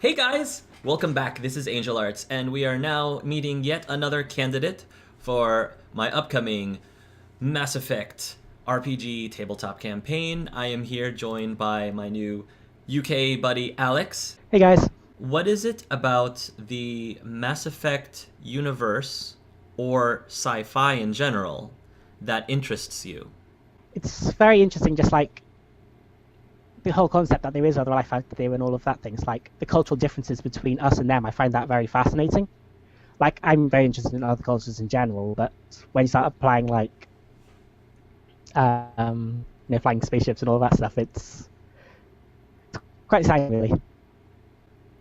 Hey guys! Welcome back. This is Angel Arts, and we are now meeting yet another candidate for my upcoming Mass Effect RPG tabletop campaign. I am here joined by my new UK buddy Alex. Hey guys. What is it about the Mass Effect universe, or sci-fi in general, that interests you? It's very interesting, just like the whole concept that there is other life out there and all of that things, like the cultural differences between us and them. I find that very fascinating. Like, I'm very interested in other cultures in general, but when you start applying, like, flying spaceships and all that stuff, it's quite exciting, really.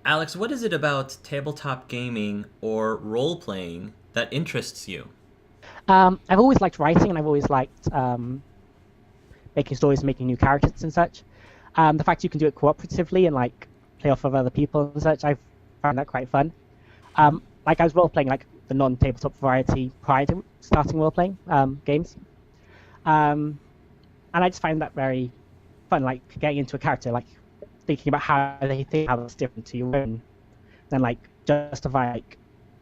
Alex, what is it about tabletop gaming or role-playing that interests you? I've always liked writing, and I've always liked making stories, making new characters and such. The fact you can do it cooperatively and like play off of other people and such, I found that quite fun. Like, I was role playing like the non-tabletop variety prior to starting role playing games, and I just find that very fun. Like, getting into a character, like thinking about how they think, how it's different to your own, then like justify like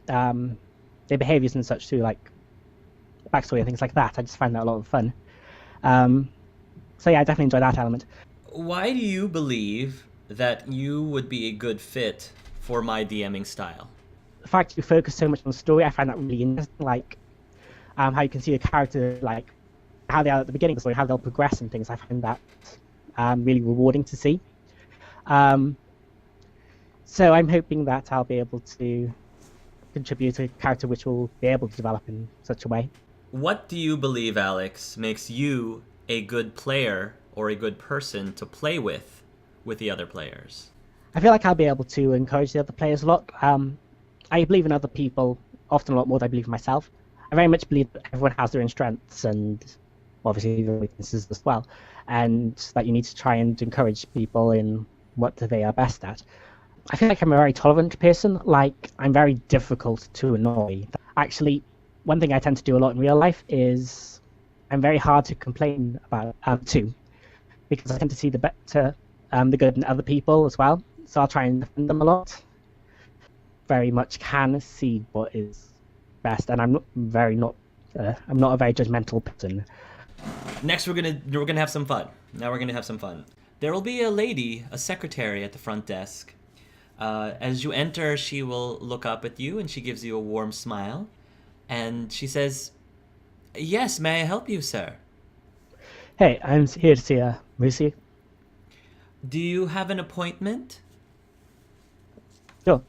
their behaviors and such too, like backstory and things like that. I just find that a lot of fun. So yeah, I definitely enjoy that element. Why do you believe that you would be a good fit for my DMing style? The fact you focus so much on the story, I find that really interesting. Like, how you can see a character, like how they are at the beginning of the story, how they'll progress and things. I find that really rewarding to see. So I'm hoping that I'll be able to contribute to a character which will be able to develop in such a way. What do you believe, Alex, makes you a good player or a good person to play with the other players? I feel like I'll be able to encourage the other players a lot. I believe in other people often a lot more than I believe in myself. I very much believe that everyone has their own strengths and obviously their weaknesses as well, and that you need to try and encourage people in what they are best at. I feel like I'm a very tolerant person. Like, I'm very difficult to annoy. Actually, one thing I tend to do a lot in real life is I'm very hard to complain about too, because I tend to see the better, the good in other people as well. So I'll try and defend them a lot. Very much can see what is best, and I'm not a very judgmental person. Next, we're gonna have some fun. Now we're gonna have some fun. There will be a lady, a secretary at the front desk. As you enter, she will look up at you and she gives you a warm smile, and she says, "Yes, may I help you, sir?" Hey, I'm here to see Lucy. Do you have an appointment? Sure.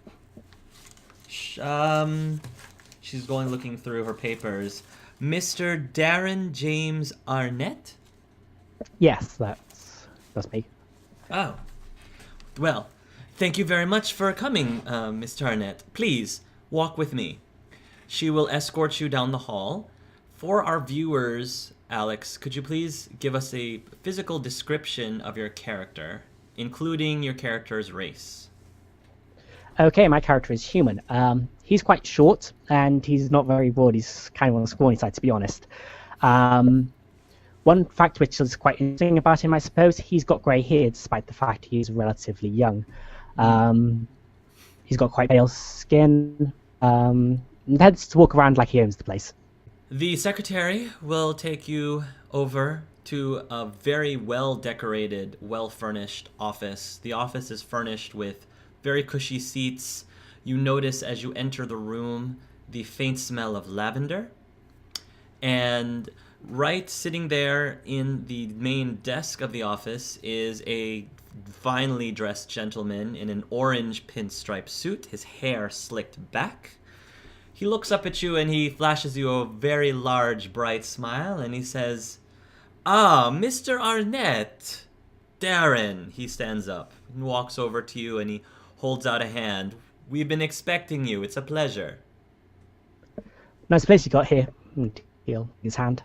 She's going looking through her papers. Mr. Darren James Arnett? Yes, that's me. Oh. Well, thank you very much for coming, Mr. Arnett. Please, walk with me. She will escort you down the hall. For our viewers, Alex, could you please give us a physical description of your character, including your character's race? Okay, my character is human. He's quite short, and he's not very broad. He's kind of on the scrawny side, to be honest. One fact which is quite interesting about him, I suppose, he's got grey hair, despite the fact he's relatively young. He's got quite pale skin, and tends to walk around like he owns the place. The secretary will take you over to a very well-decorated, well-furnished office. The office is furnished with very cushy seats. You notice as you enter the room the faint smell of lavender. And right sitting there in the main desk of the office is a finely dressed gentleman in an orange pinstripe suit, his hair slicked back. He looks up at you and he flashes you a very large, bright smile, and he says, "Ah, Mr. Arnett. Darren." He stands up and walks over to you and he holds out a hand. "We've been expecting you. It's a pleasure." Nice place you got here. He'll his hand.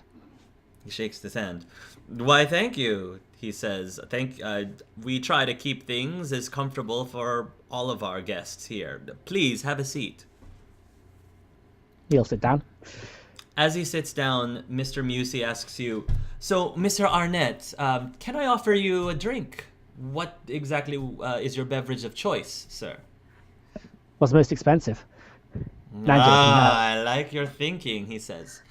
He shakes his hand. "Why, thank you," he says. We try to keep things as comfortable for all of our guests here. Please, have a seat." He'll sit down. As he sits down, Mr. Musey asks you, "So, Mr. Arnett, can I offer you a drink? What exactly is your beverage of choice, sir?" What's most expensive? No, I'm joking. I like your thinking, he says.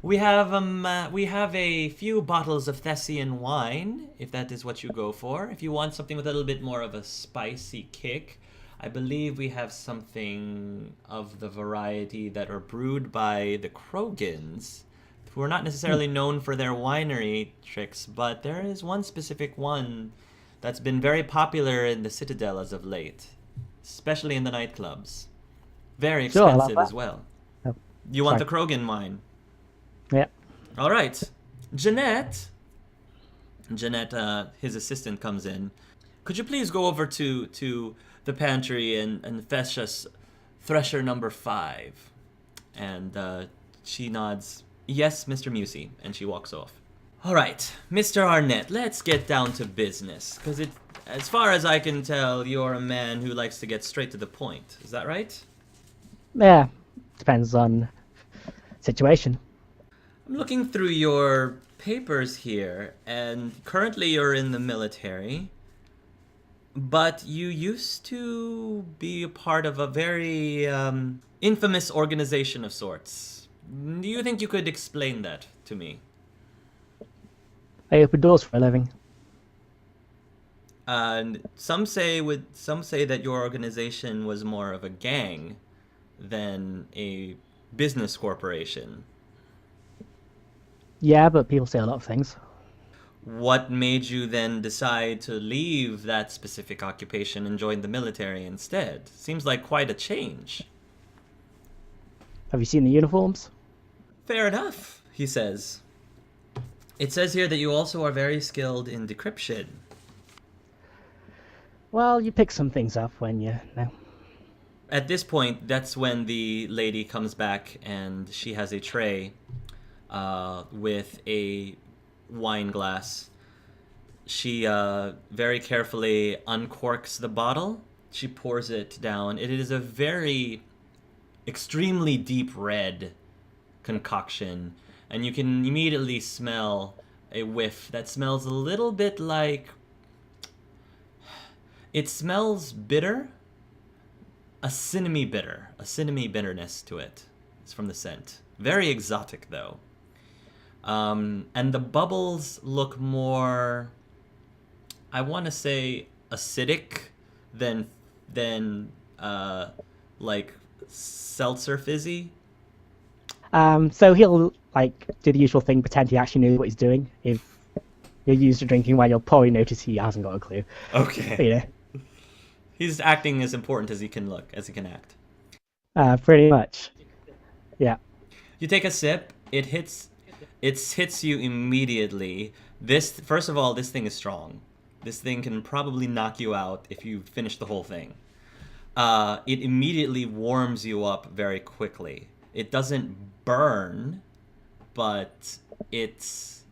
We have a few bottles of Thessian wine, if that is what you go for. If you want something with a little bit more of a spicy kick, I believe we have something of the variety that are brewed by the Krogans, who are not necessarily known for their winery tricks, but there is one specific one that's been very popular in the Citadel as of late, especially in the nightclubs. Very Sure, I love expensive that. as well. Oh, You want sorry. the Krogan wine? Yeah. All right. Jeanette, his assistant, comes in. Could you please go over to the pantry and fetch us Thresher number 5? And she nods, yes, Mr. Musey, and she walks off. All right, Mr. Arnett, let's get down to business, because as far as I can tell, you're a man who likes to get straight to the point. Is that right? Yeah. Depends on situation. I'm looking through your papers here, and currently you're in the military, but you used to be a part of a very infamous organization of sorts. Do you think you could explain that to me? I open doors for a living. And some say that your organization was more of a gang than a business corporation. Yeah, but people say a lot of things. What made you then decide to leave that specific occupation and join the military instead? Seems like quite a change. Have you seen the uniforms? Fair enough, he says. It says here that you also are very skilled in decryption. Well, you pick some things up when you know. At this point, that's when the lady comes back and she has a tray with a wine glass. She very carefully uncorks the bottle. She pours it down. It is a very extremely deep red concoction, and you can immediately smell a whiff that smells a little bit like... It smells bitter. A cinnamony bitterness to it. It's from the scent. Very exotic, though. And the bubbles look more, I want to say, acidic than like seltzer fizzy. So he'll like do the usual thing, pretend he actually knows what he's doing. If you're used to drinking while you'll probably notice he hasn't got a clue. Okay. But, you know, He's acting as important as he can act. pretty much. Yeah. You take a sip. It hits you immediately. First of all, this thing is strong. This thing can probably knock you out if you finish the whole thing. It immediately warms you up very quickly. It doesn't burn, but it's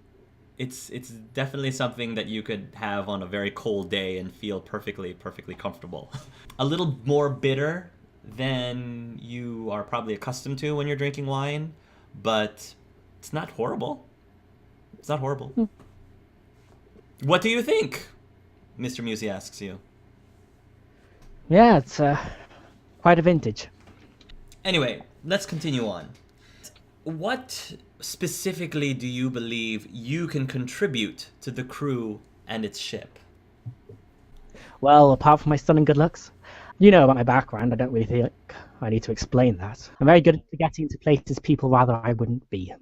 definitely something that you could have on a very cold day and feel perfectly comfortable. A little more bitter than you are probably accustomed to when you're drinking wine, but it's not horrible. It's not horrible. What do you think? Mr. Musey asks you. Yeah, it's quite a vintage. Anyway, let's continue on. What specifically do you believe you can contribute to the crew and its ship? Well, apart from my stunning good looks, you know about my background. I don't really think I need to explain that. I'm very good at getting into places people rather I wouldn't be.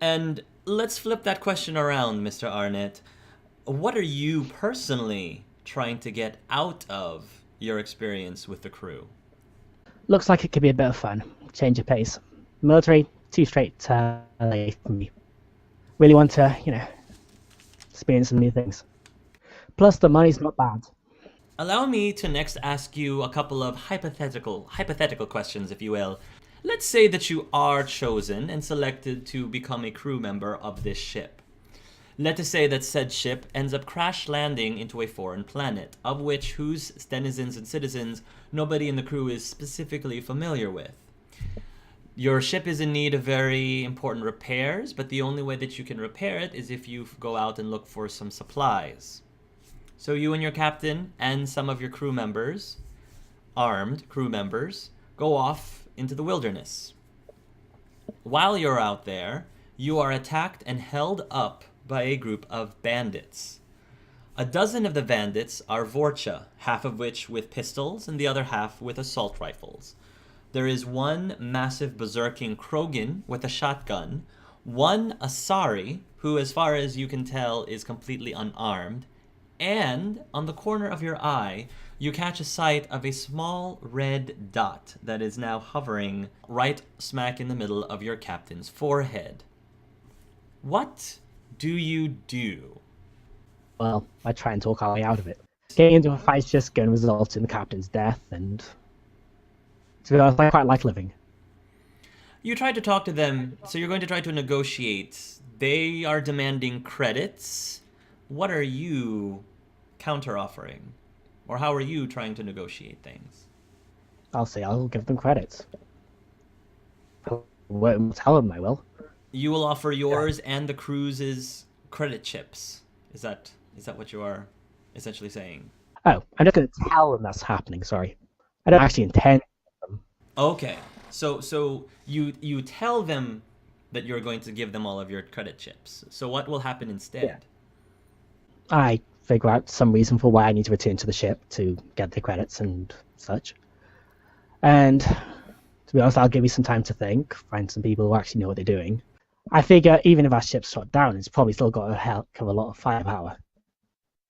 And let's flip that question around, Mr. Arnett. What are you personally trying to get out of your experience with the crew? Looks like it could be a bit of fun. Change of pace. Military, too straight late for me. Really want to, experience some new things. Plus, the money's not bad. Allow me to next ask you a couple of hypothetical questions, if you will. Let's say that you are chosen and selected to become a crew member of this ship. Let us say that said ship ends up crash landing into a foreign planet, of which whose denizens and citizens nobody in the crew is specifically familiar with. Your ship is in need of very important repairs, but the only way that you can repair it is if you go out and look for some supplies. So you and your captain and some of your crew members armed crew members go off into the wilderness. While you're out there, you are attacked and held up by a group of bandits. A dozen of the bandits are Vorcha, half of which with pistols and the other half with assault rifles. There is one massive berserking Krogan with a shotgun, one Asari, who as far as you can tell is completely unarmed, and on the corner of your eye, you catch a sight of a small red dot that is now hovering right smack in the middle of your captain's forehead. What do you do? Well, I try and talk our way out of it. Getting into a fight's just going to result in the captain's death, and to be honest, I quite like living. You try to talk to them, so you're going to try to negotiate. They are demanding credits. What are you counter-offering? Or how are you trying to negotiate things? I'll say I'll give them credits. I won't tell them I will. You will offer yours and the crew's credit chips. Is that what you are essentially saying? Oh, I'm just going to tell them that's happening, sorry. I don't actually intend them. Okay. So you tell them that you're going to give them all of your credit chips. So what will happen instead? Yeah. I figure out some reason for why I need to return to the ship to get the credits and such. And to be honest, I'll give you some time to think, find some people who actually know what they're doing. I figure even if our ship's shot down, it's probably still got a hell of a lot of firepower.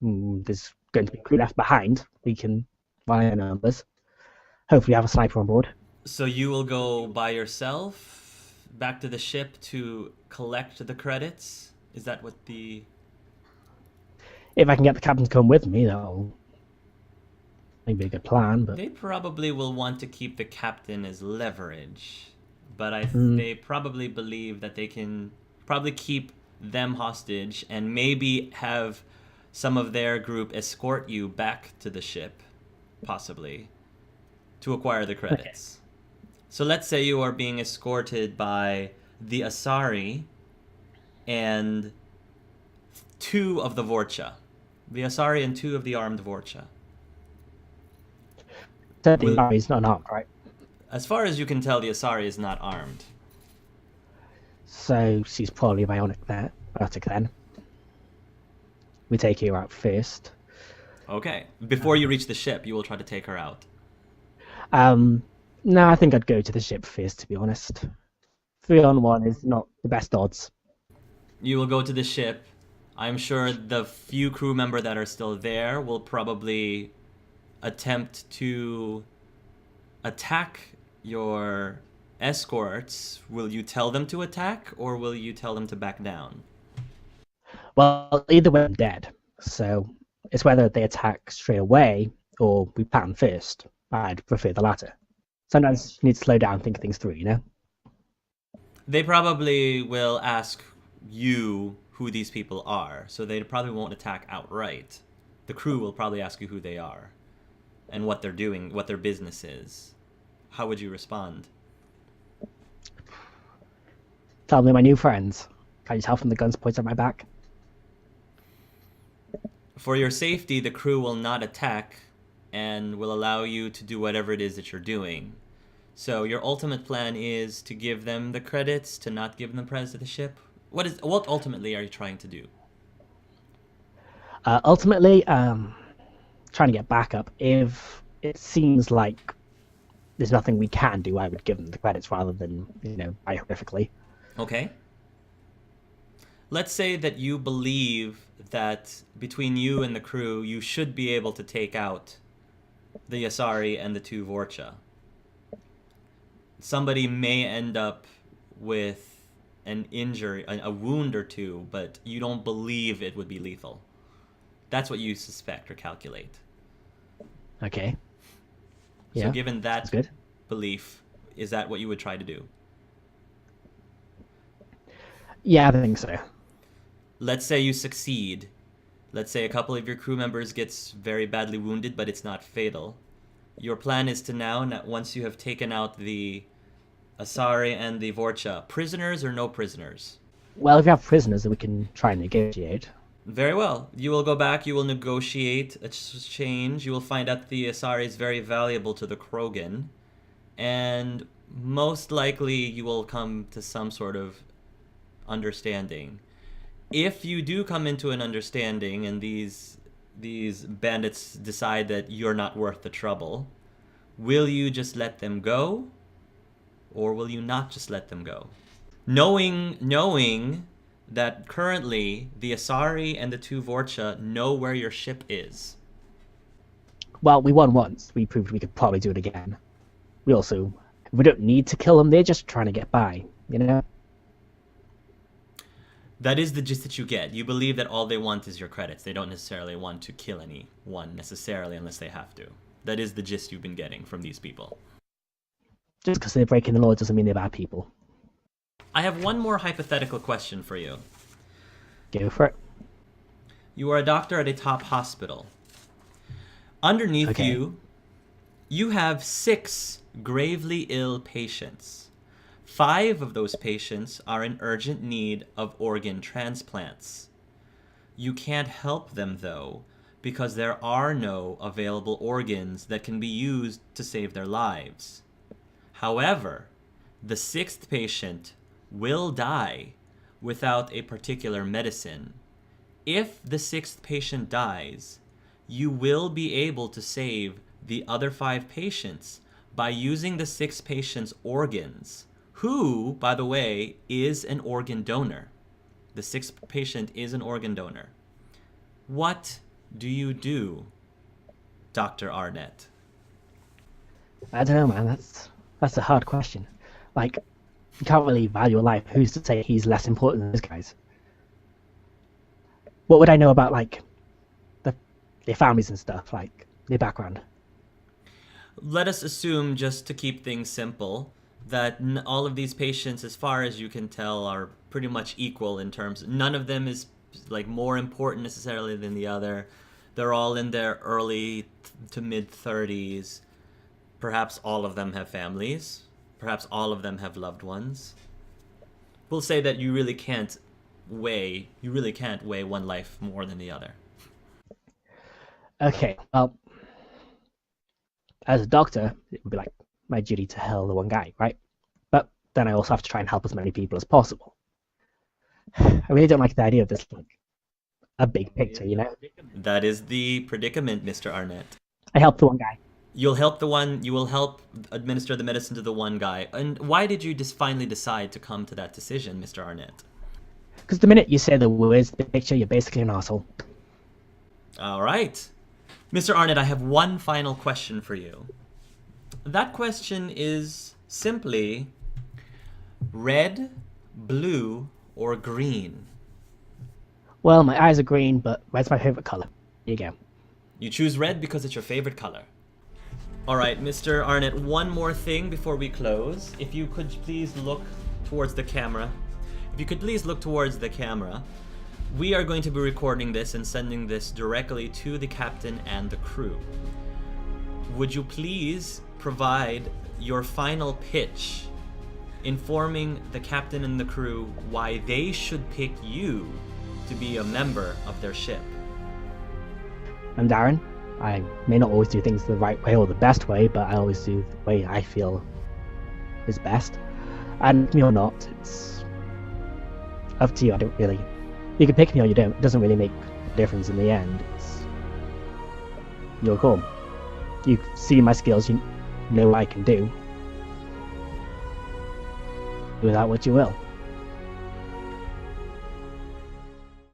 There's going to be crew left behind. We can, via numbers, hopefully have a sniper on board. So you will go by yourself back to the ship to collect the credits? Is that what the... If I can get the captain to come with me, that'll maybe a good plan. But they probably will want to keep the captain as leverage, but they probably believe that they can probably keep them hostage and maybe have some of their group escort you back to the ship, possibly, to acquire the credits. Okay. So let's say you are being escorted by the Asari and 2 of the Vorcha. The Asari and 2 of the armed Vorcha. The Asari is not armed, right? As far as you can tell, the Asari is not armed. So she's probably bionic then. We take her out first. Okay. Before you reach the ship, you will try to take her out. No, I think I'd go to the ship first, to be honest. 3-on-1 is not the best odds. You will go to the ship. I'm sure the few crew members that are still there will probably attempt to attack your escorts. Will you tell them to attack, or will you tell them to back down? Well, either way, I'm dead. So it's whether they attack straight away or we plan first. I'd prefer the latter. Sometimes you need to slow down and think things through, you know? They probably will ask you who these people are, so they probably won't attack outright. The crew will probably ask you who they are and what they're doing, what their business is. How would you respond? Tell me my new friends. Can you tell from the guns pointed at my back? For your safety, the crew will not attack and will allow you to do whatever it is that you're doing. So your ultimate plan is to give them the credits, to not give them the credits to the ship? What ultimately are you trying to do? Ultimately, trying to get backup. If it seems like there's nothing we can do, I would give them the credits rather than, die horrifically. Okay. Let's say that you believe that between you and the crew, you should be able to take out the Asari and the 2 Vorcha. Somebody may end up with an injury, a wound or 2, but you don't believe it would be lethal. That's what you suspect or calculate. Okay. So given that belief, is that what you would try to do? Yeah, I think so. Let's say you succeed. Let's say a couple of your crew members gets very badly wounded, but it's not fatal. Your plan is to now, once you have taken out the Asari and the Vorcha, prisoners or no prisoners? Well, if you have prisoners, then we can try and negotiate. Very well. You will go back, you will negotiate a change, you will find out the Asari is very valuable to the Krogan, and most likely you will come to some sort of understanding. If you do come into an understanding and these bandits decide that you're not worth the trouble, will you just let them go, or will you not just let them go? Knowing that currently the Asari and the two Vorcha know where your ship is. Well, we won once. We proved we could probably do it again. We don't need to kill them. They're just trying to get by, you know? That is the gist that you get. You believe that all they want is your credits. They don't necessarily want to kill anyone necessarily unless they have to. That is the gist you've been getting from these people. Just because they're breaking the law doesn't mean they're bad people. I have one more hypothetical question for you. Go for it. You are a doctor at a top hospital. Underneath you have 6 gravely ill patients. 5 of those patients are in urgent need of organ transplants. You can't help them, though, because there are no available organs that can be used to save their lives. However, the 6th patient will die without a particular medicine. If the 6th patient dies, you will be able to save the other 5 patients by using the 6th patient's organs, who, by the way, is an organ donor. The 6th patient is an organ donor. What do you do, Dr. Arnett? I don't know, man. That's a hard question. Like, you can't really value a life. Who's to say he's less important than those guys? What would I know about, like, their families and stuff, like, their background? Let us assume, just to keep things simple, that all of these patients, as far as you can tell, are pretty much equal in terms. None of them is, like, more important necessarily than the other. They're all in their early to mid-30s. Perhaps all of them have families. Perhaps all of them have loved ones. We'll say that you really can't weigh one life more than the other. Okay, well, as a doctor, it would be like my duty to help the one guy, right? But then I also have to try and help as many people as possible. I really don't like the idea of this, like, a big picture, you know? That is the predicament, Mr. Arnett. I help the one guy. You will help administer the medicine to the one guy. And why did you just finally decide to come to that decision, Mr. Arnett? Because the minute you say the words, the picture, you're basically an asshole. All right. Mr. Arnett, I have one final question for you. That question is simply red, blue, or green. Well, my eyes are green, but red's my favorite color. Here you go. You choose red because it's your favorite color. All right, Mr. Arnett, one more thing before we close. If you could please look towards the camera. We are going to be recording this and sending this directly to the captain and the crew. Would you please provide your final pitch informing the captain and the crew why they should pick you to be a member of their ship? I'm Darren. I may not always do things the right way or the best way, but I always do the way I feel is best. And me or not, it's up to you. I don't really... You can pick me or you don't. It doesn't really make a difference in the end. It's your call. You see my skills, you know what I can do. Do with that what you will.